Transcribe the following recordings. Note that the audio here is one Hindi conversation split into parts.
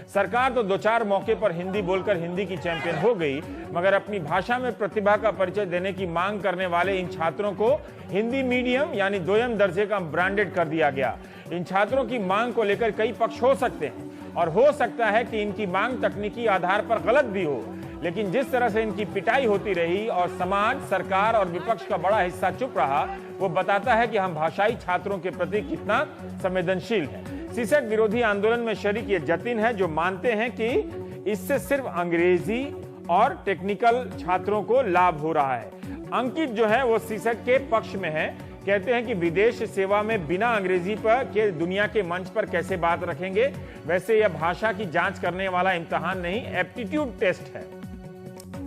सरकार तो दो चार मौके पर हिंदी बोलकर हिंदी की चैंपियन हो गई, मगर अपनी भाषा में प्रतिभा का परिचय देने की मांग करने वाले इन छात्रों को हिंदी मीडियम यानी दोयम दर्जे का ब्रांडेड कर दिया गया। इन छात्रों की मांग को लेकर कई पक्ष हो सकते हैं और हो सकता है कि इनकी मांग तकनीकी आधार पर गलत भी हो, लेकिन जिस तरह से इनकी पिटाई होती रही और समाज, सरकार और विपक्ष का बड़ा हिस्सा चुप रहा, वो बताता है कि हम भाषाई छात्रों के प्रति कितना संवेदनशील हैं। सीसेट विरोधी आंदोलन में शरीक ये जतिन है, जो मानते हैं कि इससे सिर्फ अंग्रेजी और टेक्निकल छात्रों को लाभ हो रहा है। अंकित जो है वो सीसेट के पक्ष में है, कहते हैं कि विदेश सेवा में बिना अंग्रेजी पर के दुनिया के मंच पर कैसे बात रखेंगे। वैसे यह भाषा की जांच करने वाला इम्तिहान नहीं, एप्टीट्यूड टेस्ट है।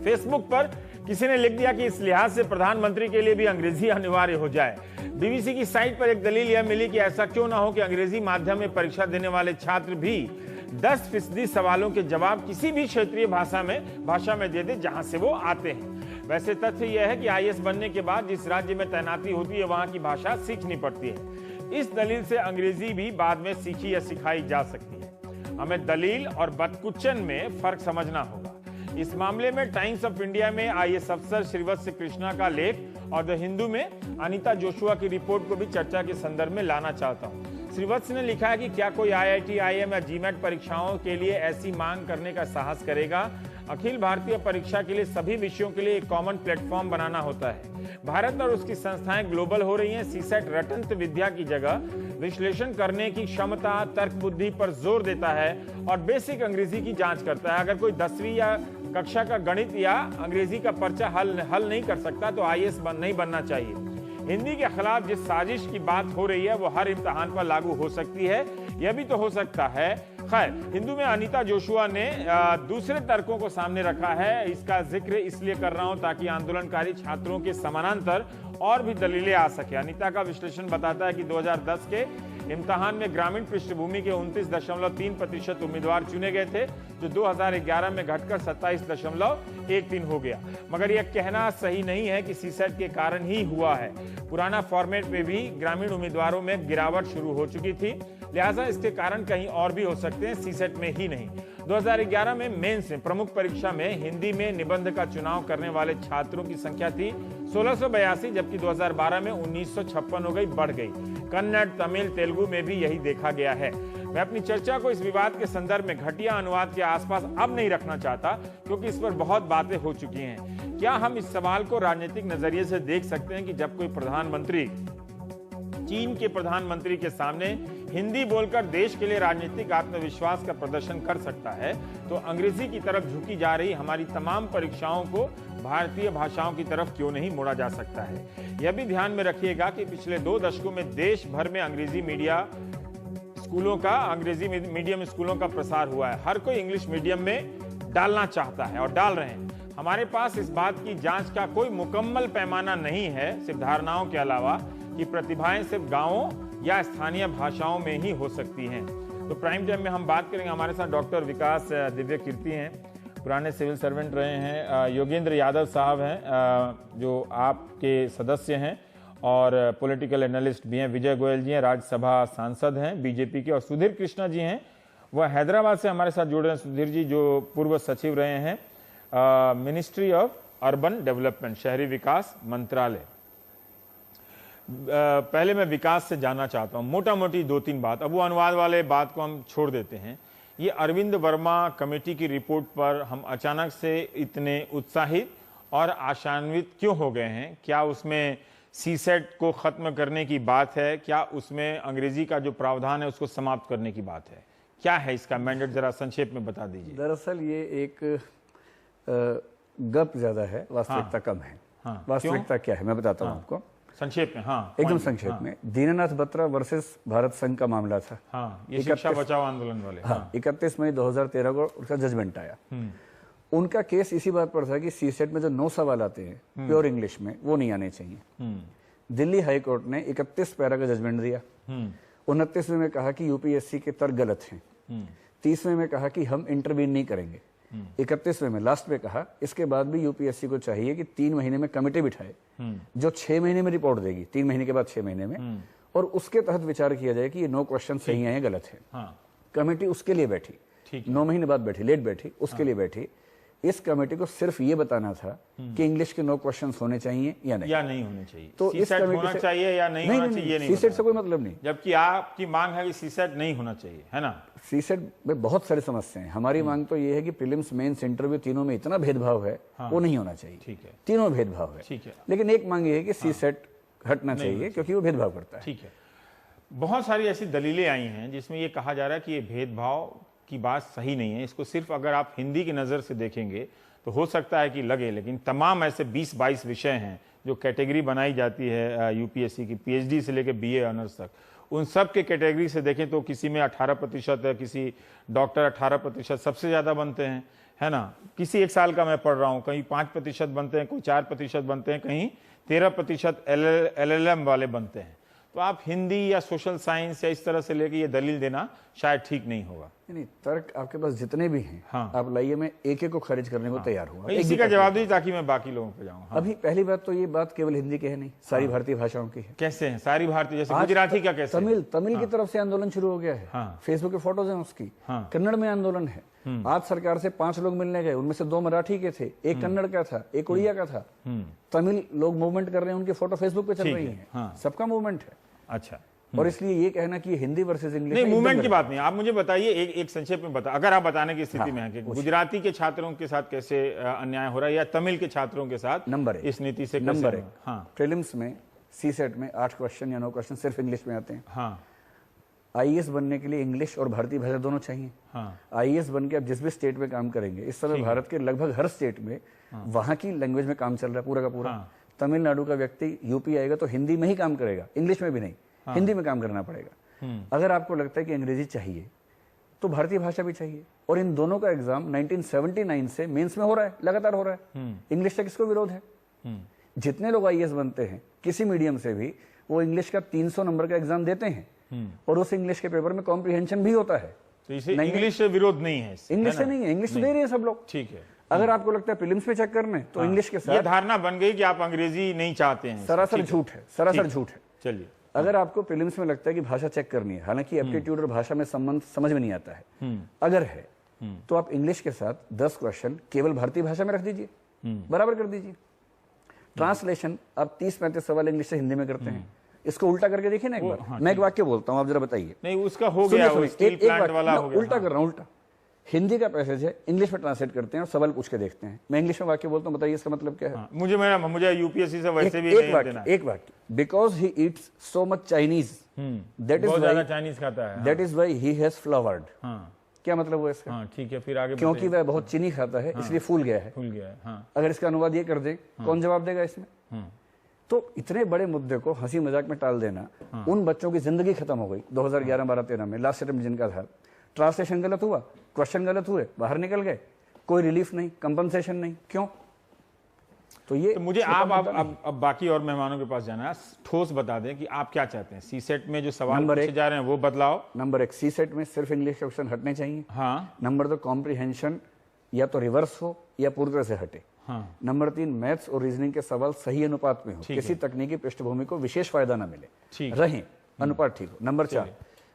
फेसबुक पर किसी ने लिख दिया कि इस लिहाज से प्रधानमंत्री के लिए भी अंग्रेजी अनिवार्य हो जाए। बीबीसी की साइट पर एक दलील यह मिली कि ऐसा क्यों ना हो कि अंग्रेजी माध्यम में परीक्षा देने वाले छात्र भी 10% सवालों के जवाब किसी भी क्षेत्रीय भाषा में दे दे जहां से वो आते हैं। वैसे तथ्य यह है कि आईएएस बनने के बाद जिस राज्य में तैनाती होती है वहां की भाषा सीखनी पड़ती है। इस दलील से अंग्रेजी भी बाद में सीखी या सिखाई जा सकती है। हमें दलील और बदकुचन में फर्क समझना होगा। इस मामले में टाइम्स ऑफ इंडिया में आईएएस अफसर श्रीवत्स कृष्णा का लेख और द हिंदू में अनीता जोशुआ की रिपोर्ट को भी चर्चा के संदर्भ में लाना चाहता हूं। श्रीवत्स ने लिखा है कि क्या कोई आईआईटी, आईएम या जीमेट परीक्षाओं के लिए ऐसी मांग करने का साहस करेगा? अखिल भारतीय परीक्षा के लिए सभी विषयों के लिए एक कॉमन प्लेटफॉर्म बनाना होता है। भारत और उसकी संस्थाएं ग्लोबल हो रही हैं। सीसेट रटंत विद्या की जगह विश्लेषण करने की क्षमता, तर्क बुद्धि पर जोर देता है और बेसिक अंग्रेजी की जांच करता है। अगर कोई 10वीं या कक्षा का गणित या अंग्रेजी का पर्चा हल नहीं कर सकता तो आईएएस नहीं बनना चाहिए। हिंदी के खिलाफ जिस साजिश की बात हो रही है वो हर इम्तिहान पर लागू हो सकती है, यह भी तो हो सकता है। खैर, हिंदू में अनीता जोशुआ ने दूसरे तर्कों को सामने रखा है। इसका जिक्र इसलिए कर रहा हूं ताकि आंदोलनकारी छात्रों के समानांतर और भी दलीलें आ सके। अनीता का विश्लेषण बताता है कि 2010 के इम्तिहान में ग्रामीण पृष्ठभूमि के 29.3% उम्मीदवार चुने गए थे, जो 2011 में घटकर 27.13 हो गया। मगर यह कहना सही नहीं है कि सीसेट के कारण ही हुआ है। पुराना फॉर्मेट में भी ग्रामीण उम्मीदवारों में गिरावट शुरू हो चुकी थी, लिहाजा इसके कारण कहीं और भी हो सकते हैं, सीसेट में ही नहीं। 2011 में मेंस में प्रमुख परीक्षा में हिंदी में निबंध का चुनाव करने वाले छात्रों की संख्या थी 1682, जबकि 2012 में 1956 हो गई, बढ़ गई। कन्नड़, तमिल, तेलुगु में भी यही देखा गया है। मैं अपनी चर्चा को इस विवाद के संदर्भ में घटिया अनुवाद के आसपास अब नहीं रखना चाहता, क्योंकि इस पर बहुत बातें हो चुकी हैं। क्या हम इस सवाल को राजनीतिक नजरिए से देख सकते हैं कि जब कोई प्रधानमंत्री चीन के प्रधानमंत्री के सामने हिंदी बोलकर देश के लिए राजनीतिक आत्मविश्वास का प्रदर्शन कर सकता है, तो अंग्रेजी की तरफ झुकी जा रही हमारी तमाम परीक्षाओं को भारतीय भाषाओं की तरफ क्यों नहीं मोड़ा जा सकता है? यह भी ध्यान में रखिएगा कि पिछले 2 दशकों में देश भर में अंग्रेजी मीडियम स्कूलों का प्रसार हुआ है। हर कोई इंग्लिश मीडियम में डालना चाहता है और डाल रहे हैं। हमारे पास इस बात की जांच का कोई मुकम्मल पैमाना नहीं है, सिर्फ धारणाओं के अलावा, कि प्रतिभाएं सिर्फ गांवों या स्थानीय भाषाओं में ही हो सकती हैं। तो प्राइम टाइम में हम बात करेंगे। हमारे साथ डॉक्टर विकास दिव्य कीर्ति हैं, पुराने सिविल सर्वेंट रहे हैं। योगेंद्र यादव साहब हैं, जो आपके सदस्य हैं और पॉलिटिकल एनालिस्ट भी हैं। विजय गोयल जी हैं, राज्यसभा सांसद हैं बीजेपी के। और सुधीर कृष्णा जी हैं, वह हैदराबाद से हमारे साथ जुड़े हैं। सुधीर जी जो पूर्व सचिव रहे हैं मिनिस्ट्री ऑफ अर्बन डेवलपमेंट, शहरी विकास मंत्रालय। पहले मैं विकास से जानना चाहता हूं मोटा मोटी 2-3 बात, अब वो अनुवाद वाले बात को हम छोड़ देते हैं। ये अरविंद वर्मा कमेटी की रिपोर्ट पर हम अचानक से इतने उत्साहित और आशान्वित क्यों हो गए हैं? क्या उसमें सीसेट को खत्म करने की बात है? क्या उसमें अंग्रेजी का जो प्रावधान है उसको समाप्त करने की बात है? क्या है इसका मैंडेट, जरा संक्षेप में बता दीजिए। दरअसल ये एक गप ज्यादा है, वास्तविकता कम है। वास्तविकता क्या है मैं बताता हूँ आपको संक्षेप में। एकदम संक्षेप में। दीननाथ बत्रा वर्सेस भारत संघ का मामला था। ये शिक्षा बचाओ आंदोलन वाले। 31 मई 2013 को उसका जजमेंट आया। उनका केस इसी बात पर था कि सीसेट में जो 9 सवाल आते हैं प्योर इंग्लिश में, वो नहीं आने चाहिए। दिल्ली हाई कोर्ट ने 31 पैरा का जजमेंट दिया। 29वें में कहा कि यूपीएससी के तर्क गलत हैं। 30वें में कहा कि हम इंटरवीन नहीं करेंगे। 31वें में लास्ट में कहा इसके बाद भी यूपीएससी को चाहिए कि 3 महीने में कमेटी बिठाए जो 6 महीने में रिपोर्ट देगी, 3 महीने के बाद 6 महीने में, और उसके तहत विचार किया जाए कि ये 9 क्वेश्चन सही है या गलत है। कमेटी उसके लिए बैठी। ठीक है। 9 महीने बाद बैठी, लेट बैठी, उसके लिए बैठी। इस कमेटी को सिर्फ ये बताना था कि इंग्लिश के 9 क्वेश्चंस होने चाहिए या नहीं, होने चाहिए, तो इस सीसेट कमेटी होना से चाहिए या नहीं होना चाहिए, ये नहीं सीसेट से बताया। कोई मतलब नहीं। जबकि आपकी मांग है कि सीसेट नहीं होना चाहिए, है ना? सीसेट में बहुत सारी समस्याएं हैं। हमारी मांग तो ये है कि प्रीलिम्स, मेंस, इंटरव्यू तीनों में इतना भेदभाव है, वो नहीं होना चाहिए। ठीक है, तीनों भेदभाव है। ठीक है। लेकिन एक मांग ये है कि सीसेट हटना चाहिए क्योंकि वो भेदभाव करता है। ठीक है। बहुत सारी ऐसी दलीलें आई हैं जिसमें ये कहा जा रहा है कि ये भेदभाव की बात सही नहीं है। इसको सिर्फ अगर आप हिंदी की नज़र से देखेंगे तो हो सकता है कि लगे, लेकिन तमाम ऐसे 20-22 विषय हैं जो कैटेगरी बनाई जाती है यूपीएससी की, पीएचडी से लेकर बीए ऑनर्स तक, उन सब के कैटेगरी से देखें तो किसी में 18% है, किसी डॉक्टर 18% सबसे ज़्यादा बनते हैं, है ना? किसी एक साल का मैं पढ़ रहा हूँ, कहीं 5% बनते हैं, कोई 4% बनते हैं, कहीं 13% LLM वाले बनते हैं। तो आप हिंदी या सोशल साइंस या इस तरह से लेके ये दलील देना शायद ठीक नहीं होगा। नहीं, तर्क आपके पास जितने भी हैं, हाँ। आप लाइए, मैं एक एक को खारिज करने को तैयार हूँ। इसी का जवाब दीजिए ताकि मैं बाकी लोगों पे जाऊँ। हाँ। अभी पहली बात तो ये बात केवल हिंदी की है नहीं, सारी भारतीय भाषाओं की है। कैसे हैं सारी भारतीय, जैसे गुजराती का कैसे? तमिल की तरफ से आंदोलन शुरू हो गया है। हाँ। फेसबुक के फोटोज हैं उसकी। हाँ। कन्नड़ में आंदोलन है। आज सरकार से 5 लोग मिलने गए, उनमें से 2 मराठी के थे, एक कन्नड़ का था, एक उड़िया का था। तमिल लोग मूवमेंट कर रहे हैं, उनकी फोटो फेसबुक पे चल रही है। हाँ। सबका मूवमेंट है। अच्छा। और इसलिए ये कहना कि हिंदी वर्सेस इंग्लिश नहीं, मूवमेंट की बात नहीं, आप मुझे बताइए, एक संक्षेप में बता, अगर आप बताने की स्थिति में हैं कि गुजराती के छात्रों के साथ कैसे अन्याय हो रहा है या तमिल के छात्रों के साथ नंबर 1 इस नीति से नंबर 1 हाँ। प्रीलिम्स में सीसेट में 8 क्वेश्चन या 9 क्वेश्चन सिर्फ इंग्लिश में आते हैं। हाँ। आईएएस बनने के लिए इंग्लिश और भारतीय भाषा दोनों चाहिए। हाँ। आईएएस बन के आप जिस भी स्टेट में काम करेंगे, इस समय भारत के लगभग हर स्टेट में वहां की लैंग्वेज में काम चल रहा है पूरा का पूरा। तमिलनाडु का व्यक्ति यूपी आएगा तो हिंदी में ही काम करेगा, इंग्लिश में भी नहीं, हिंदी में काम करना पड़ेगा। अगर आपको लगता है कि अंग्रेजी चाहिए तो भारतीय भाषा भी चाहिए। और इन दोनों का एग्जाम 1979 से मेंस में हो रहा है, लगातार हो रहा है। इंग्लिश का किसको विरोध है? जितने लोग आईएएस बनते हैं किसी मीडियम से भी, वो इंग्लिश का 300 नंबर का एग्जाम देते हैं और उस इंग्लिश के पेपर में कॉम्प्रिहेंशन भी होता है। तो इसे इंग्लिश से विरोध नहीं है, इंग्लिश से नहीं है, इंग्लिश से दे रहे हैं सब लोग। ठीक है। अगर आपको लगता है प्रीलिम्स पे चेक करना है तो इंग्लिश के ये साथ धारणा बन गई कि आप अंग्रेजी नहीं चाहते हैं, सरासर झूठ है, सरासर झूठ है। चलिए, अगर आपको प्रीलिम्स में लगता है कि भाषा चेक करनी है, हालांकि एप्टीट्यूड और भाषा में संबंध समझ में नहीं आता है, अगर है तो आप इंग्लिश के साथ 10 क्वेश्चन केवल भारतीय भाषा में रख दीजिए, बराबर कर दीजिए। ट्रांसलेशन आप 30-35 सवाल इंग्लिश से हिंदी में करते हैं, इसको उल्टा करके देखिए ना एक बार। हाँ, मैं एक वाक्य बोलता हूं, आप जरा बताइए। नहीं उसका हो गया, वो स्टील प्लांट वाला हो गया। उल्टा कर रहा हूं, उल्टा। हिंदी का पैसेज है, इंग्लिश में ट्रांसलेट करते हैं और सवाल पूछ के देखते हैं। मैं इंग्लिश में वाक्य बोलता हूं, बताइए इसका मतलब क्या है? मुझे यूपीएससी से वैसे भी नहीं देना। एक वाक्य, because he eats so much Chinese, that is ज्यादा चाइनीज खाता है, that is why he has flowered. क्या मतलब हुआ इसका? हाँ ठीक है, फिर आगे क्योंकि वह बहुत चीनी खाता है इसलिए फूल गया है। फूल गया है। हाँ। अगर इसका अनुवाद ये कर दे, कौन जवाब देगा इसमें? तो इतने बड़े मुद्दे को हंसी मजाक में टाल देना, उन बच्चों की जिंदगी खत्म हो गई 2011-12-13 में, लास्ट अटेम्प्ट जिनका था। ट्रांसलेशन गलत हुआ, क्वेश्चन गलत हुए, बाहर निकल गए, कोई रिलीफ नहीं, कंपनसेशन नहीं, क्यों? तो ये तो मुझे आप अब बाकी और मेहमानों के पास जाना है, ठोस बता दें कि आप क्या चाहते हैं। सीसेट में जो सवाल पूछे जा रहे हैं वो बदलाव। नंबर 1, सीसेट में सिर्फ इंग्लिश के क्वेश्चन हटने चाहिए। हाँ। नंबर 2, कॉम्प्रिहेंशन या तो रिवर्स हो या पूरी तरह से हटे। हाँ। नंबर 3, मैथ्स और रीजनिंग के सवाल सही अनुपात में हो, किसी तकनीकी पृष्ठभूमि को विशेष फायदा ना मिले, रहे अनुपात ठीक हो। नंबर 4,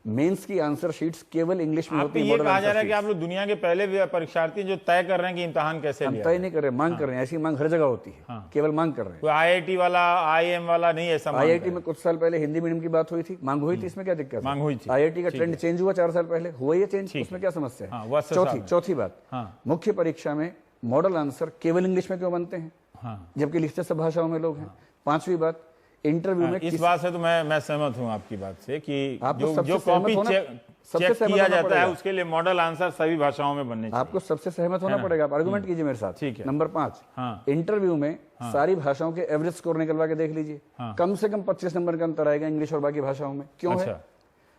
मेंस की आंसर शीट्स केवल इंग्लिश में होती है। ये कहा जा रहा है कि आप लोग दुनिया के पहले परीक्षार्थी जो तय कर रहे हैं कि इम्तिहान कैसे हम तय नहीं कर रहे, मांग कर रहे हैं। ऐसी मांग हर जगह होती है, केवल मांग कर रहे हैं। कोई आईआईटी वाला, आईएम वाला नहीं, ऐसा आईआईटी में कुछ साल पहले हिंदी मीडियम की बात हुई थी, मांग हुई थी, इसमें क्या दिक्कत? मांग हुई थी। आईआईटी का ट्रेंड चेंज हुआ 4 साल पहले, हुआ ये चेंज, उसमें क्या समस्या है? चौथी बात, मुख्य परीक्षा में मॉडल आंसर केवल इंग्लिश में क्यों बनते हैं जबकि लिखते सब भाषाओं में लोग हैं? 5वीं बात, इंटरव्यू में इस बात से तो मैं सहमत हूं आपकी बात से कि जो कॉपी चेक किया जाता है उसके लिए मॉडल आंसर सभी भाषाओं में बनने चाहिए। आपको सबसे सहमत होना पड़ेगा, आप आर्गुमेंट कीजिए मेरे साथ। ठीक है। नंबर 5, इंटरव्यू में सारी भाषाओं के एवरेज स्कोर निकलवा के देख लीजिए, कम से कम 25 नंबर का अंतर आएगा इंग्लिश और बाकी भाषाओं में। क्यों है?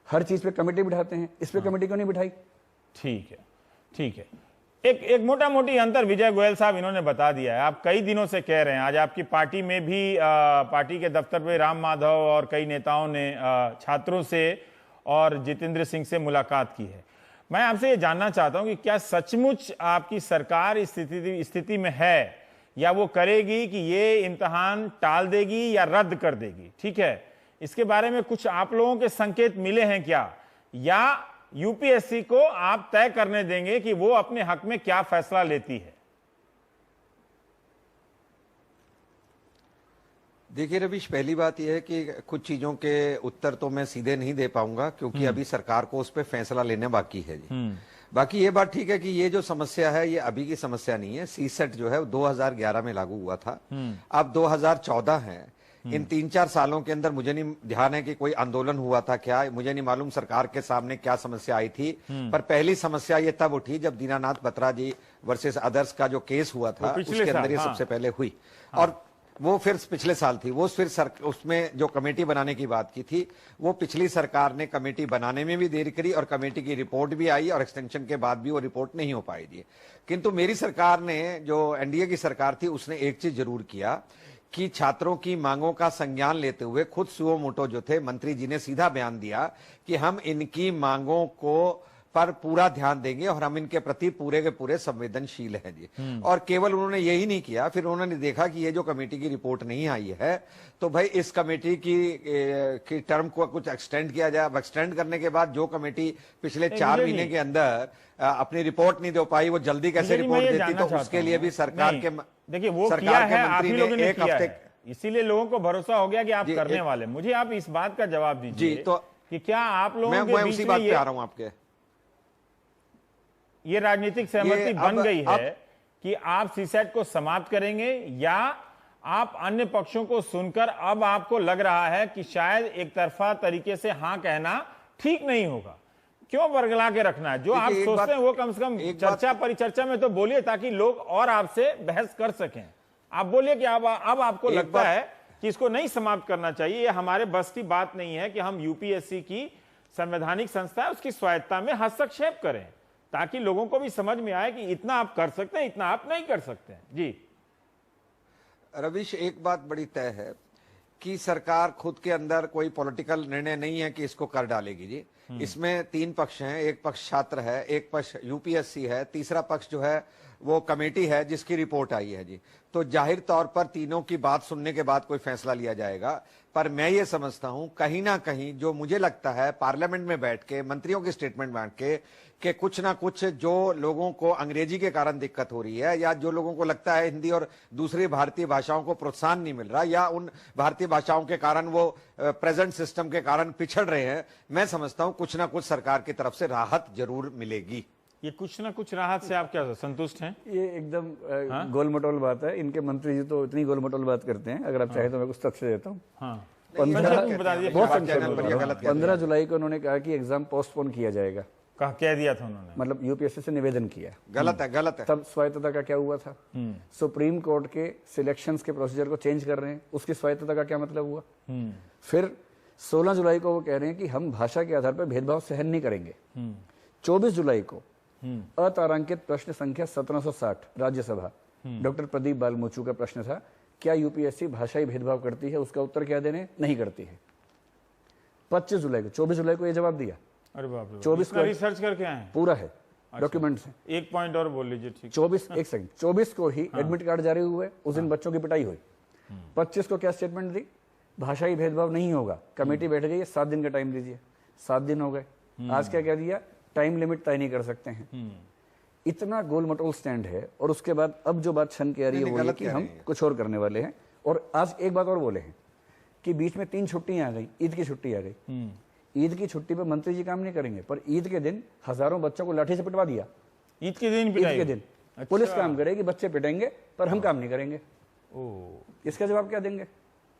हर चीज पे कमेटी बिठाते हैं, इस पे कमेटी क्यों नहीं बिठाई? ठीक है, ठीक है। एक मोटा मोटी अंतर विजय गोयल साहब इन्होंने बता दिया है। आप कई दिनों से कह रहे हैं, आज आपकी पार्टी में भी पार्टी के दफ्तर पे राम माधव और कई नेताओं ने छात्रों से और जितेंद्र सिंह से मुलाकात की है। मैं आपसे ये जानना चाहता हूं कि क्या सचमुच आपकी सरकार इस स्थिति में है या वो करेगी कि ये इम्तिहान टाल देगी या रद्द कर देगी? ठीक है, इसके बारे में कुछ आप लोगों के संकेत मिले हैं क्या, या यूपीएससी को आप तय करने देंगे कि वो अपने हक में क्या फैसला लेती है? देखिए रविश, पहली बात यह है कि कुछ चीजों के उत्तर तो मैं सीधे नहीं दे पाऊंगा क्योंकि अभी सरकार को उस पर फैसला लेने बाकी है जी। बाकी ये बात ठीक है कि ये जो समस्या है ये अभी की समस्या नहीं है। सीसेट जो है 2011 में लागू हुआ था, अब 2014 है। इन 3-4 सालों के अंदर मुझे नहीं ध्यान है कि कोई आंदोलन हुआ था क्या, मुझे नहीं मालूम सरकार के सामने क्या समस्या आई थी। पर पहली समस्या ये तब उठी जब दीनानाथ बत्रा जी वर्सेस अदर्स का जो केस हुआ था उसके अंदर ये सबसे पहले हुई। और वो फिर पिछले साल थी, वो फिर उसमें जो कमेटी बनाने की बात की थी वो पिछली सरकार ने कमेटी बनाने में भी देरी करी और कमेटी की रिपोर्ट भी आई और एक्सटेंशन के बाद भी वो रिपोर्ट नहीं हो पाई थी। किंतु मेरी सरकार ने, जो एनडीए की सरकार थी, उसने एक चीज जरूर किया कि छात्रों की मांगों का संज्ञान लेते हुए खुद सुओ मोटो जो थे मंत्री जी ने सीधा बयान दिया कि हम इनकी मांगों को पर पूरा ध्यान देंगे और हम इनके प्रति पूरे के पूरे संवेदनशील हैं जी। और केवल उन्होंने यही नहीं किया, फिर उन्होंने देखा कि ये जो कमेटी की रिपोर्ट नहीं आई है तो भाई इस कमेटी की टर्म को कुछ एक्सटेंड किया जाए। अब एक्सटेंड करने के बाद जो कमेटी पिछले 4 महीने के अंदर अपनी रिपोर्ट नहीं दे पाई, वो जल्दी कैसे रिपोर्ट देती, तो उसके लिए भी सरकार के, देखिए वो सरकार किया के है, आप मंत्री ही ने लोगों ने एक किया हफ्ते, है। इसीलिए लोगों को भरोसा हो गया कि आप करने वाले। मुझे आप इस बात का जवाब दीजिए तो कि क्या आप लोगों मैं के बीच उसी में बात पे आ रहा हूं आपके, ये राजनीतिक सहमति बन गई है कि आप सीसेट को समाप्त करेंगे, या आप अन्य पक्षों को सुनकर अब आपको लग रहा है कि शायद एक तरफा तरीके से हां कहना ठीक नहीं होगा? क्यों वर्गला के रखना है? जो आप सोचते हैं वो कम से कम चर्चा परिचर्चा में तो बोलिए ताकि लोग और आपसे बहस कर सकें। आप बोलिए कि अब आपको लगता है कि इसको नहीं समाप्त करना चाहिए। ये हमारे बस की बात नहीं है कि हम यूपीएससी की संवैधानिक संस्था है उसकी स्वायत्ता में हस्तक्षेप करें, ताकि लोगों को भी समझ में आए कि इतना आप कर सकते हैं, इतना आप नहीं कर सकते हैं। जी रविश, एक बात बड़ी तय है कि सरकार खुद के अंदर कोई पॉलिटिकल निर्णय नहीं है कि इसको कर डालेगी जी। इसमें 3 पक्ष हैं, एक पक्ष छात्र है, एक पक्ष यूपीएससी है, तीसरा पक्ष जो है वो कमेटी है जिसकी रिपोर्ट आई है जी। तो जाहिर तौर पर तीनों की बात सुनने के बाद कोई फैसला लिया जाएगा। पर मैं ये समझता हूं कहीं ना कहीं जो मुझे लगता है पार्लियामेंट में बैठ के मंत्रियों की स्टेटमेंट बैठ के कुछ ना कुछ जो लोगों को अंग्रेजी के कारण दिक्कत हो रही है, या जो लोगों को लगता है हिंदी और दूसरी भारतीय भाषाओं को प्रोत्साहन नहीं मिल रहा, या उन भारतीय भाषाओं के कारण वो प्रेजेंट सिस्टम के कारण पिछड़ रहे हैं, मैं समझता हूं कुछ ना कुछ सरकार की तरफ से राहत जरूर मिलेगी। ये कुछ ना कुछ राहत से आप क्या संतुष्ट हैं? ये एकदम गोल मटोल बात है। इनके मंत्री जी तो इतनी गोल मटोल बात करते हैं। अगर आप चाहे तो मैं कुछ तथ्य देता हूँ। 15 जुलाई को उन्होंने कहा कि एग्जाम पोस्टपोन किया जाएगा। कह दिया था उन्होंने, मतलब यूपीएससी से निवेदन किया। गलत है, गलत है। तब स्वायत्तता का क्या हुआ था? सुप्रीम कोर्ट के सिलेक्शंस के प्रोसीजर को चेंज कर रहे हैं, उसकी स्वायत्तता का क्या मतलब हुआ? फिर 16 जुलाई को वो कह रहे हैं कि हम भाषा के आधार पर भेदभाव सहन नहीं करेंगे। 24 जुलाई को अतारांकित प्रश्न संख्या 1760 राज्यसभा, डॉक्टर प्रदीप बालमोचू का प्रश्न था, क्या यूपीएससी भाषाई भेदभाव करती है? उसका उत्तर क्या देने? नहीं करती है। 25 जुलाई को, 24 जुलाई को ये जवाब दिया। अरे बाप रे, 24 को रिसर्च करके आए? पूरा है, डॉक्यूमेंट्स हैं। एक पॉइंट और बोल लीजिए। ठीक। 24 को ही एडमिट कार्ड जारी हुए, उस दिन बच्चों की पिटाई हुई। 25 को क्या स्टेटमेंट दी? भाषाई भेदभाव नहीं होगा। कमेटी बैठ गई, 7 दिन का टाइम दीजिए। 7 दिन हो गए। आज क्या कह दिया? टाइम लिमिट तय नहीं कर सकते हैं। इतना गोल मटोल स्टैंड है। और उसके बाद अब जो बात छन के आ रही है वो ये कि हम कुछ और करने वाले हैं। और आज एक बात और बोले हैं कि बीच में 3 छुट्टियां आ गई, ईद की छुट्टी आ गई। ईद की छुट्टी पे मंत्री जी काम नहीं करेंगे, पर ईद के दिन हजारों बच्चों को लाठी से पिटवा दिया। ईद के दिन? ईद के दिन पुलिस काम करेगी, बच्चे पिटेंगे, पर हम काम नहीं करेंगे। इसका जवाब क्या देंगे?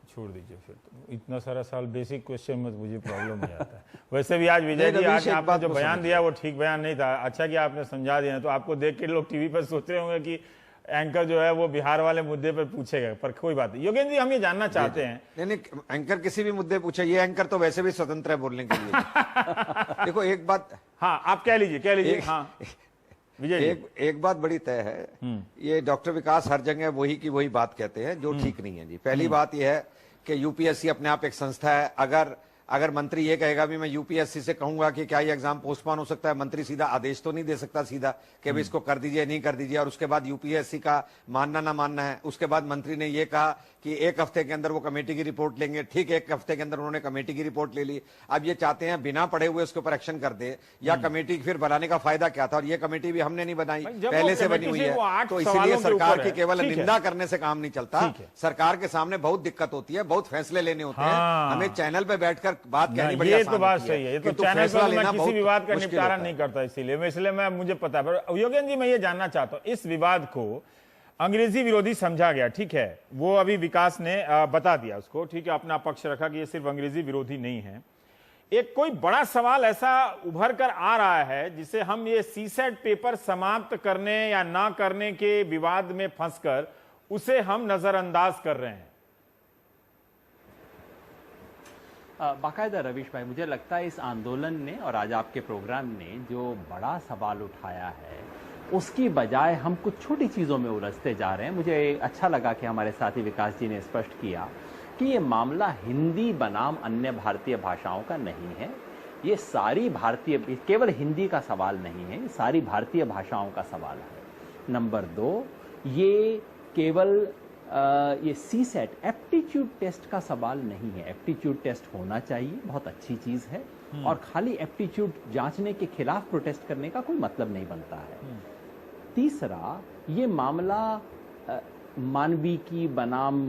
छोड़ दीजिए फिर तो। इतना सारा साल बेसिक क्वेश्चन में मुझे प्रॉब्लम हो जाता है। वैसे भी आज विजय जी, आज आपने जो बयान दिया वो ठीक बयान नहीं था। अच्छा कि आपने समझा दिया, तो आपको देख के लोग टीवी पर सोच रहे होंगे कि एंकर जो है वो बिहार वाले मुद्दे पर पूछेगा, पर कोई बात नहीं। योगेंद्र जी, हम ये जानना चाहते हैं। नहीं, एंकर किसी भी मुद्दे पूछे, ये एंकर तो वैसे भी स्वतंत्र है बोलने के लिए। देखो एक बात, हाँ आप कह लीजिए। हाँ विजय, एक बात बड़ी तय है, ये डॉक्टर विकास हर जगह वही की वही बात कहते हैं जो ठीक नहीं है जी। पहली बात यह है कि यूपीएससी अपने आप एक संस्था है। अगर अगर मंत्री ये कहेगा भी मैं यूपीएससी से कहूंगा कि क्या ये एग्जाम पोस्टपोन हो सकता है, मंत्री सीधा आदेश तो नहीं दे सकता सीधा कि भाई इसको कर दीजिए नहीं कर दीजिए, और उसके बाद यूपीएससी का मानना ना मानना है। उसके बाद मंत्री ने ये कहा कि 1 हफ्ते के अंदर वो कमेटी की रिपोर्ट लेंगे। ठीक, 1 हफ्ते के अंदर उन्होंने कमेटी की रिपोर्ट ले ली। अब ये चाहते हैं बिना पढ़े हुए उसके ऊपर एक्शन कर दे, या कमेटी फिर बनाने का फायदा क्या था? और ये कमेटी भी हमने नहीं बनाई, पहले से बनी हुई है। तो इसीलिए सरकार की केवल निंदा करने से काम नहीं चलता, सरकार के सामने बहुत दिक्कत होती है, बहुत फैसले लेने होते हैं। हमें चैनल पे बैठकर बात कहनी बड़ी ये तो बात सही है। ये तो चैनल पर मैं किसी विवाद का निपटारा नहीं करता, इसीलिए मैं मुझे पता है। पर योगेंद्र जी, मैं ये जानना चाहता हूं, इस विवाद को अंग्रेजी विरोधी समझा गया, ठीक है, वो अभी विकास ने बता दिया उसको, ठीक है, अपना पक्ष रखा कि ये सिर्फ अंग्रेजी विरोधी नहीं है। एक कोई बड़ा सवाल ऐसा उभर कर आ रहा है जिसे हम ये सीसेट पेपर समाप्त करने या ना करने के विवाद में फंसकर उसे हम नजरअंदाज कर रहे हैं। बाकायदा रवीश भाई, मुझे लगता है इस आंदोलन ने और आज आपके प्रोग्राम ने जो बड़ा सवाल उठाया है उसकी बजाय हम कुछ छोटी चीज़ों में उलझते जा रहे हैं। मुझे अच्छा लगा कि हमारे साथी विकास जी ने स्पष्ट किया कि ये मामला हिंदी बनाम अन्य भारतीय भाषाओं का नहीं है। ये सारी भारतीय, केवल हिंदी का सवाल नहीं है, सारी भारतीय भाषाओं का सवाल है। नंबर 2, ये केवल ये सीसेट एप्टीट्यूड टेस्ट का सवाल नहीं है। एप्टीट्यूड टेस्ट होना चाहिए, बहुत अच्छी चीज़ है, और खाली एप्टीट्यूड जांचने के खिलाफ प्रोटेस्ट करने का कोई मतलब नहीं बनता है। तीसरा, ये मामला मानविकी बनाम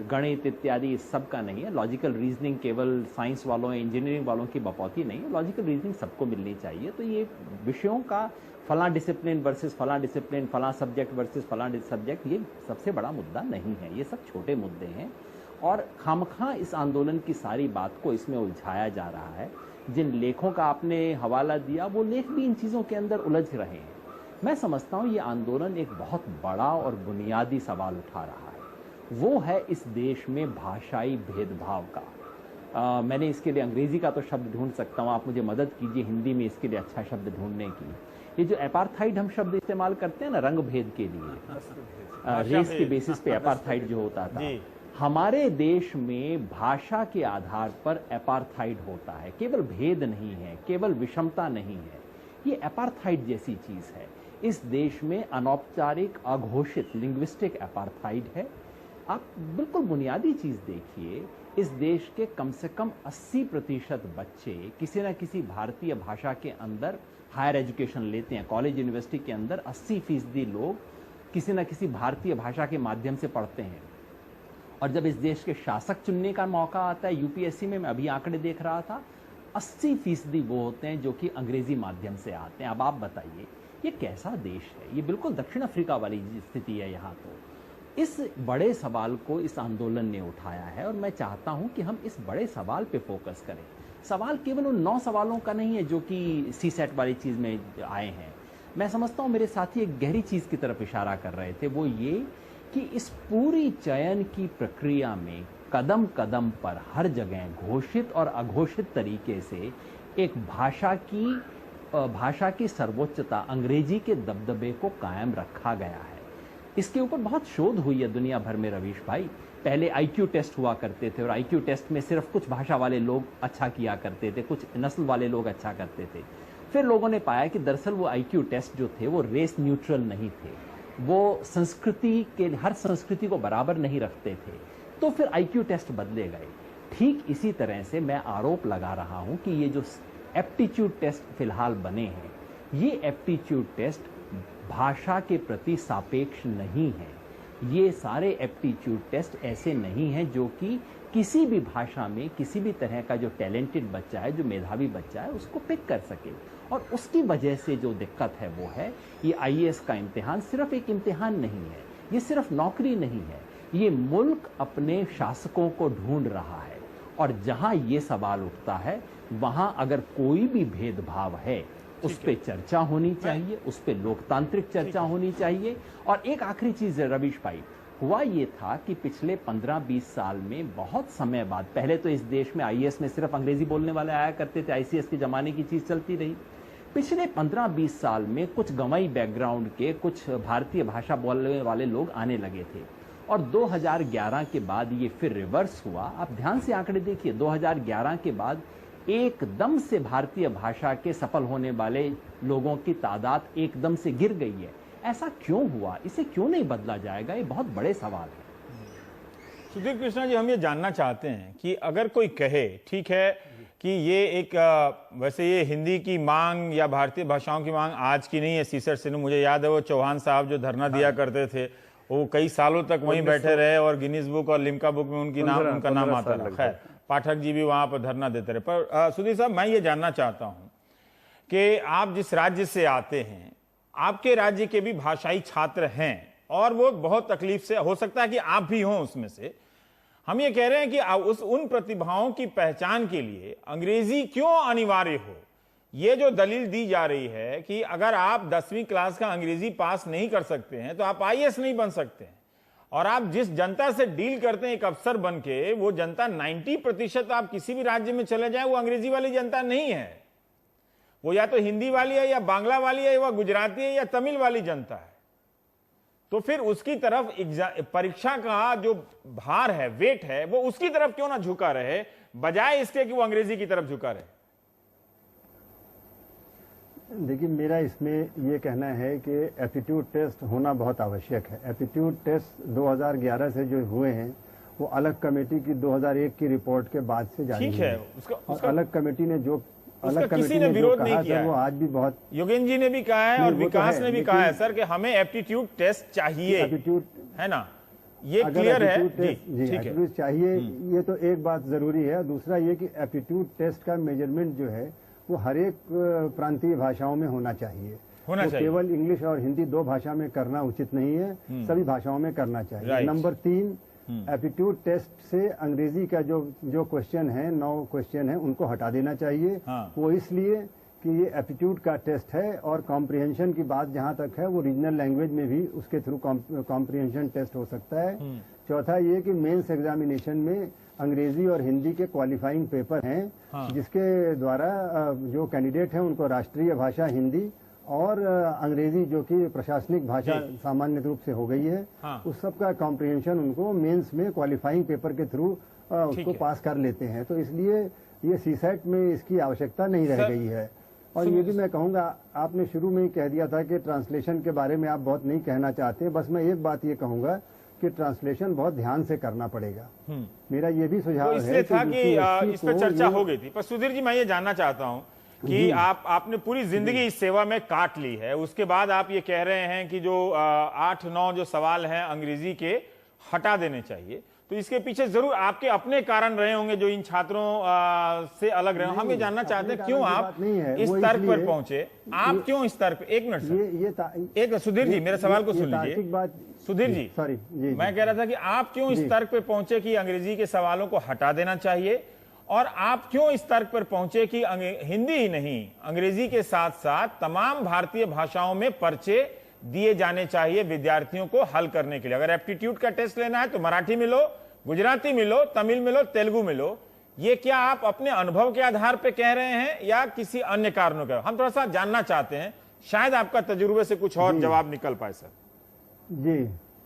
गणित इत्यादि इस सब का नहीं है। लॉजिकल रीजनिंग केवल साइंस वालों इंजीनियरिंग वालों की बपौती नहीं है, लॉजिकल रीजनिंग सबको मिलनी चाहिए। तो ये विषयों का फला डिसिप्लिन वर्सेस फला डिसिप्लिन, फला सब्जेक्ट वर्सेस फला सब्जेक्ट, ये सबसे बड़ा मुद्दा नहीं है। ये सब छोटे मुद्दे हैं और खामखा इस आंदोलन की सारी बात को इसमें उलझाया जा रहा है। जिन लेखों का आपने हवाला दिया वो लेख भी इन चीज़ों के अंदर उलझ रहे हैं। मैं समझता हूँ ये आंदोलन एक बहुत बड़ा और बुनियादी सवाल उठा रहा है, वो है इस देश में भाषाई भेदभाव का। मैंने इसके लिए अंग्रेजी का तो शब्द ढूंढ सकता हूँ, आप मुझे मदद कीजिए हिंदी में इसके लिए अच्छा शब्द ढूंढने की। ये जो एपार्थाइड हम शब्द इस्तेमाल करते हैं ना रंग भेद के लिए, रेस के बेसिस पे एपार्थाइड जो होता था, हमारे देश में भाषा के आधार पर एपार्थाइड होता है। केवल भेद नहीं है, केवल विषमता नहीं है, ये एपार्थाइड जैसी चीज है। इस देश में अनौपचारिक अघोषित लिंग्विस्टिक एपार्थाइड है। आप बिल्कुल बुनियादी चीज देखिए, इस देश के कम से कम 80% बच्चे किसी न किसी भारतीय भाषा के अंदर हायर एजुकेशन लेते हैं। कॉलेज यूनिवर्सिटी के अंदर 80% लोग किसी न किसी भारतीय भाषा के माध्यम से पढ़ते हैं। और जब इस देश के शासक चुनने का मौका आता है यूपीएससी में, मैं अभी आंकड़े देख रहा था, 80% वो होते हैं जो कि अंग्रेजी माध्यम से आते हैं। अब आप बताइए ये कैसा देश है? ये बिल्कुल दक्षिण अफ्रीका वाली स्थिति है यहाँ। तो इस बड़े सवाल को इस आंदोलन ने उठाया है और मैं चाहता हूँ कि हम इस बड़े सवाल पे फोकस करें। सवाल केवल उन 9 सवालों का नहीं है जो कि सीसेट वाली चीज़ में आए हैं। मैं समझता हूँ मेरे साथी एक गहरी चीज़ की तरफ इशारा कर रहे थे, वो ये कि इस पूरी चयन की प्रक्रिया में कदम कदम पर हर जगह घोषित और अघोषित तरीके से एक भाषा की सर्वोच्चता, अंग्रेजी के दबदबे को कायम रखा गया है। इसके ऊपर बहुत शोध हुई है दुनिया भर में रवीश भाई। पहले आईक्यू टेस्ट हुआ करते थे और आईक्यू टेस्ट में सिर्फ कुछ भाषा वाले लोग अच्छा किया करते थे, कुछ नस्ल वाले लोग अच्छा करते थे। फिर लोगों ने पाया कि दरअसल वो आईक्यू टेस्ट जो थे वो रेस न्यूट्रल नहीं थे, वो संस्कृति के हर संस्कृति को बराबर नहीं रखते थे। तो फिर आईक्यू टेस्ट बदले गए। ठीक इसी तरह से मैं आरोप लगा रहा हूं कि ये जो एप्टीट्यूड टेस्ट फिलहाल बने हैं, ये एप्टीट्यूड टेस्ट भाषा के प्रति सापेक्ष नहीं है। ये सारे एप्टीट्यूड टेस्ट ऐसे नहीं हैं जो कि किसी भी भाषा में किसी भी तरह का जो टैलेंटेड बच्चा है, जो मेधावी बच्चा है, उसको पिक कर सके। और उसकी वजह से जो दिक्कत है वो है ये आईएएस का इम्तिहान सिर्फ एक इम्तिहान नहीं है, ये सिर्फ नौकरी नहीं है, ये मुल्क अपने शासकों को ढूंढ रहा है। और जहां ये सवाल उठता है वहां अगर कोई भी भेदभाव है उस पर चर्चा होनी चाहिए, उस पर लोकतांत्रिक चर्चा होनी चाहिए। और एक आखिरी चीज है रवीश भाई, हुआ ये था कि पिछले 15-20 साल में बहुत समय बाद, पहले तो इस देश में आईएएस में सिर्फ अंग्रेजी बोलने वाले आया करते थे, आईसीएस के जमाने की चीज चलती रही। पिछले 15-20 साल में कुछ गंवाई बैकग्राउंड के कुछ भारतीय भाषा बोलने वाले लोग आने लगे थे। और 2011 के बाद ये फिर रिवर्स हुआ। आप ध्यान से आंकड़े देखिए, 2011 के बाद एकदम से भारतीय भाषा के सफल होने वाले लोगों की तादाद एकदम से गिर गई है। ऐसा क्यों हुआ? इसे क्यों नहीं बदला जाएगा? ये बहुत बड़े सवाल है। सुधीर कृष्णा जी, हम ये जानना चाहते हैं कि अगर कोई कहे ठीक है कि ये एक वैसे ये हिंदी की मांग या भारतीय भाषाओं की मांग आज की नहीं है, सीसट से मुझे याद है वो चौहान साहब जो धरना दिया करते थे वो कई सालों तक वहीं बैठे रहे और गिनीज बुक और लिम्का बुक में उनका नाम आता रहा। खैर, पाठक जी भी वहां पर धरना देते रहे। पर सुधीर साहब, मैं ये जानना चाहता हूं कि आप जिस राज्य से आते हैं, आपके राज्य के भी भाषाई छात्र हैं और वो बहुत तकलीफ से, हो सकता है कि आप भी हों उसमें से। हम ये कह रहे हैं कि उन प्रतिभाओं की पहचान के लिए अंग्रेजी क्यों अनिवार्य हो। ये जो दलील दी जा रही है कि अगर आप 10वीं क्लास का अंग्रेजी पास नहीं कर सकते हैं तो आप IAS नहीं बन सकते हैं, और आप जिस जनता से डील करते हैं एक अफसर बन के, वो जनता 90% आप किसी भी राज्य में चले जाए वो अंग्रेजी वाली जनता नहीं है। वो या तो हिंदी वाली है या बांग्ला वाली है या गुजराती है या तमिल वाली जनता है। तो फिर उसकी तरफ परीक्षा का जो भार है, वेट है, वो उसकी तरफ क्यों ना झुका रहे बजाय इसके कि वो अंग्रेजी की तरफ झुका रहे। देखिए, मेरा इसमें यह कहना है कि एप्टीट्यूड टेस्ट होना बहुत आवश्यक है। एप्टीट्यूड टेस्ट 2011 से जो हुए हैं वो अलग कमेटी की 2001 की रिपोर्ट के बाद से जारी ठीक है। उसका अलग कमेटी ने जो किसी ने विरोध नहीं किया, वो आज भी बहुत, योगेंद्र जी ने भी कहा है और विकास ने भी कहा है सर कि हमें एप्टीट्यूड टेस्ट चाहिए, एप्टीट्यूड है ना, ये क्लियर है जी, ठीक है, चाहिए। ये तो एक बात जरूरी है। दूसरा ये कि एप्टीट्यूड टेस्ट का मेजरमेंट जो है वो हर एक प्रांतीय भाषाओं में होना चाहिए। केवल इंग्लिश और हिंदी 2 भाषा में करना उचित नहीं है, सभी भाषाओं में करना चाहिए। नंबर 3, एप्टीट्यूड टेस्ट से अंग्रेजी का जो क्वेश्चन है, 9 क्वेश्चन है, उनको हटा देना चाहिए। वो इसलिए कि ये एप्टीट्यूड का टेस्ट है और कॉम्प्रिहेंशन की बात जहां तक है वो रीजनल लैंग्वेज में भी उसके थ्रू कॉम्प्रिहेंशन टेस्ट हो सकता है। चौथा ये कि मेंस एग्जामिनेशन में अंग्रेजी और हिंदी के क्वालिफाइंग पेपर हैं, जिसके द्वारा जो कैंडिडेट हैं उनको राष्ट्रीय भाषा हिंदी और अंग्रेजी जो कि प्रशासनिक भाषा सामान्य रूप से हो गई है, उस सब का कॉम्प्रिहेंशन उनको मेंस में क्वालिफाइंग पेपर के थ्रू उसको पास कर लेते हैं। तो इसलिए ये सीसेट में इसकी आवश्यकता नहीं रह गई है। और ये भी मैं कहूँगा, आपने शुरू में ही कह दिया था कि ट्रांसलेशन के बारे में आप बहुत नहीं कहना चाहते। बस मैं एक बात ये कहूँगा कि ट्रांसलेशन बहुत ध्यान से करना पड़ेगा। मेरा ये भी सुझाव है। इसलिए था कि इस पर चर्चा हो गई थी। पर सुधीर जी, मैं ये जानना चाहता हूँ कि आपने पूरी जिंदगी इस सेवा में काट ली है, उसके बाद आप ये कह रहे हैं कि जो 8-9 जो सवाल हैं अंग्रेजी के हटा देने चाहिए, तो इसके पीछे जरूर आपके अपने कारण रहे होंगे जो इन छात्रों से अलग रहे। हम ये जानना चाहते हैं क्यों आप इस तर्क पर पहुंचे, आप क्यों इस तर्क पे। 1 मिनट सर, एक सुधीर जी मेरे सवाल को सुन लीजिए। सुधीर जी, सॉरी, मैं कह रहा था कि आप क्यों इस तर्क पे पहुंचे कि अंग्रेजी के सवालों को हटा देना चाहिए, और आप क्यों इस तर्क पर पहुंचे कि हिंदी ही नहीं अंग्रेजी के साथ साथ तमाम भारतीय भाषाओं में पर्चे दिए जाने चाहिए विद्यार्थियों को हल करने के लिए। अगर एप्टीट्यूड का टेस्ट लेना है तो मराठी में लो, गुजराती में लो, तमिल में लो, तेलुगु में लो। ये क्या आप अपने अनुभव के आधार पर कह रहे हैं या किसी अन्य कारणों का? हम थोड़ा सा जानना चाहते हैं, शायद आपका तजुर्बे से कुछ और जवाब निकल पाए सर। जी,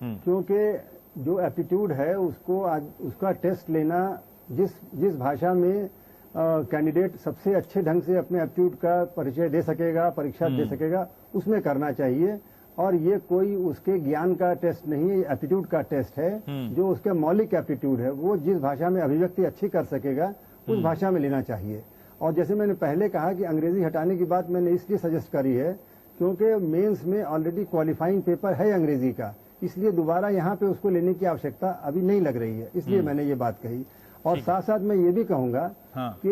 क्योंकि जो एप्टीट्यूड है उसका टेस्ट लेना जिस भाषा में कैंडिडेट सबसे अच्छे ढंग से अपने एप्टीट्यूड का परिचय दे सकेगा, परीक्षा दे सकेगा, उसमें करना चाहिए। और ये कोई उसके ज्ञान का टेस्ट नहीं है, एप्टीट्यूड का टेस्ट है। जो उसके मौलिक एप्टीट्यूड है वो जिस भाषा में अभिव्यक्ति अच्छी कर सकेगा उस भाषा में लेना चाहिए। और जैसे मैंने पहले कहा कि अंग्रेजी हटाने की बात मैंने इसलिए सजेस्ट करी है क्योंकि मेंस में ऑलरेडी क्वालिफाइंग पेपर है अंग्रेजी का, इसलिए दोबारा यहाँ पे उसको लेने की आवश्यकता अभी नहीं लग रही है, इसलिए मैंने ये बात कही। और साथ साथ मैं ये भी कहूंगा कि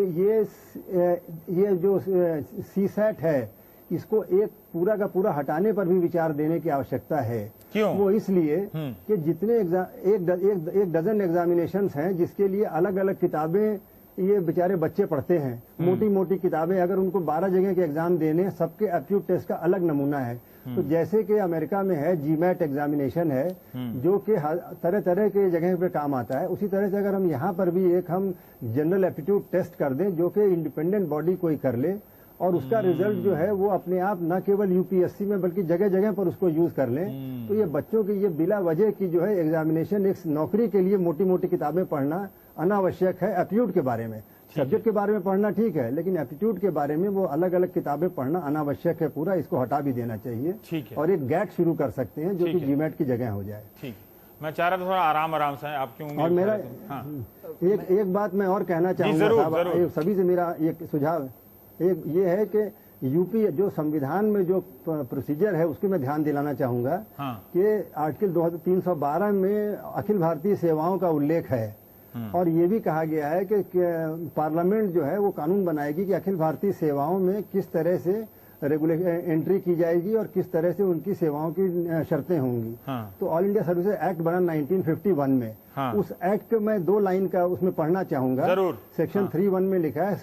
ये जो सीसेट है इसको एक पूरा का पूरा हटाने पर भी विचार देने की आवश्यकता है। क्यों? वो इसलिए कि जितने एक डजन एग्जामिनेशंस हैं जिसके लिए अलग अलग किताबें ये बेचारे बच्चे पढ़ते हैं, मोटी मोटी किताबें, अगर उनको 12 जगह के एग्जाम देने, सबके एप्टीट्यूड टेस्ट का अलग नमूना है। तो जैसे कि अमेरिका में है जीमैट एग्जामिनेशन है जो कि तरह तरह के जगह पे काम आता है, उसी तरह से अगर हम यहाँ पर भी हम जनरल एप्टीट्यूड टेस्ट कर दें जो कि इंडिपेंडेंट बॉडी कोई कर ले और उसका रिजल्ट जो है वो अपने आप न केवल यूपीएससी में बल्कि जगह जगह पर उसको यूज कर लें। तो ये बच्चों की ये बिला वजह की जो है एग्जामिनेशन, एक नौकरी के लिए मोटी मोटी किताबें पढ़ना अनावश्यक है। एप्टीट्यूड के बारे में, सब्जेक्ट के बारे में पढ़ना ठीक है, लेकिन एप्टीट्यूड के बारे में वो अलग अलग किताबें पढ़ना अनावश्यक है पूरा, इसको हटा भी देना चाहिए। ठीक है। और एक गैट शुरू कर सकते हैं जो कि जीमैट की जगह हो जाए। ठीक, मैं चाह रहा था थोड़ा आराम से आप क्यों। और मेरा एक बात मैं और कहना चाहूंगा, सभी से मेरा एक सुझाव एक ये है कि यूपी जो संविधान में जो प्रोसीजर है उसके मैं ध्यान दिलाना चाहूंगा कि आर्टिकल 312 में अखिल भारतीय सेवाओं का उल्लेख है और ये भी कहा गया है कि पार्लियामेंट जो है वो कानून बनाएगी कि अखिल भारतीय सेवाओं में किस तरह से एंट्री की जाएगी और किस तरह से उनकी सेवाओं की शर्तें होंगी। तो ऑल इंडिया सर्विसेज एक्ट बना 1951 में। उस एक्ट में 2 लाइन का उसमें पढ़ना चाहूंगा। सेक्शन 3(1) में लिखा है,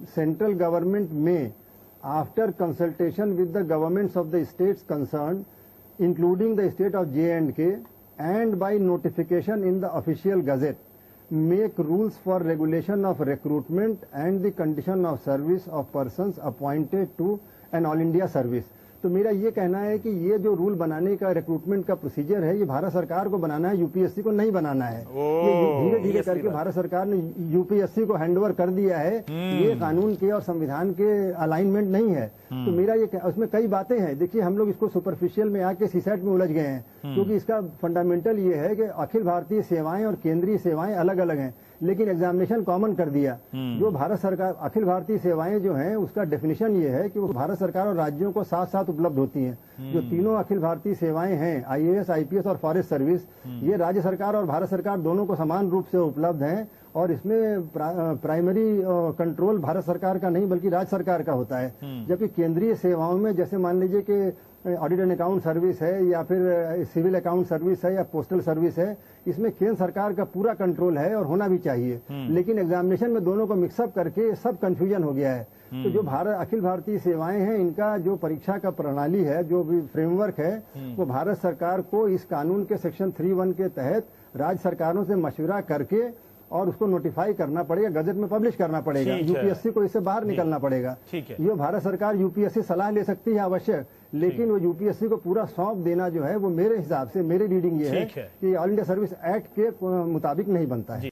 सेंट्रल गवर्नमेंट में after consultation with the governments of the states concern including the state of J&K and by notification in the official gazette make rules for regulation of recruitment and the condition of service of persons appointed to an all India service। तो मेरा ये कहना है कि ये जो रूल बनाने का रिक्रूटमेंट का प्रोसीजर है ये भारत सरकार को बनाना है, यूपीएससी को नहीं बनाना है। ये धीरे धीरे करके भारत सरकार ने यूपीएससी को हैंडओवर कर दिया है। ये कानून के और संविधान के अलाइनमेंट नहीं है। तो मेरा ये उसमें कई बातें हैं। देखिए हम लोग इसको सुपरफिशियल में आके सीसेट में उलझ गए हैं, क्योंकि इसका फंडामेंटल ये है कि अखिल भारतीय सेवाएं और केंद्रीय सेवाएं अलग अलग हैं, लेकिन एग्जामिनेशन कॉमन कर दिया। जो भारत सरकार अखिल भारतीय सेवाएं जो हैं उसका डेफिनेशन ये है कि वो भारत सरकार और राज्यों को साथ साथ उपलब्ध होती हैं। जो तीनों अखिल भारतीय सेवाएं हैं, आईएएस, आईपीएस और फॉरेस्ट सर्विस, ये राज्य सरकार और भारत सरकार दोनों को समान रूप से उपलब्ध हैं और इसमें प्राइमरी कंट्रोल भारत सरकार का नहीं बल्कि राज्य सरकार का होता है। जबकि केंद्रीय सेवाओं में जैसे मान लीजिए कि ऑडिट एंड अकाउंट सर्विस है या फिर सिविल अकाउंट सर्विस है या पोस्टल सर्विस है, इसमें केंद्र सरकार का पूरा कंट्रोल है और होना भी चाहिए। लेकिन एग्जामिनेशन में दोनों को मिक्सअप करके सब कंफ्यूजन हो गया है। तो जो अखिल भारतीय सेवाएं हैं, इनका जो परीक्षा का प्रणाली है, जो भी फ्रेमवर्क है, वो भारत सरकार को इस कानून के सेक्शन 3(1) के तहत राज्य सरकारों से मशविरा करके और उसको नोटिफाई करना पड़ेगा, गजट में पब्लिश करना पड़ेगा। यूपीएससी को इससे बाहर निकलना पड़ेगा। ये भारत सरकार यूपीएससी सलाह ले सकती है आवश्यक, लेकिन वो यूपीएससी को पूरा सौंप देना जो है वो मेरे हिसाब से, मेरी रीडिंग ये है कि ऑल इंडिया सर्विस एक्ट के मुताबिक नहीं बनता है।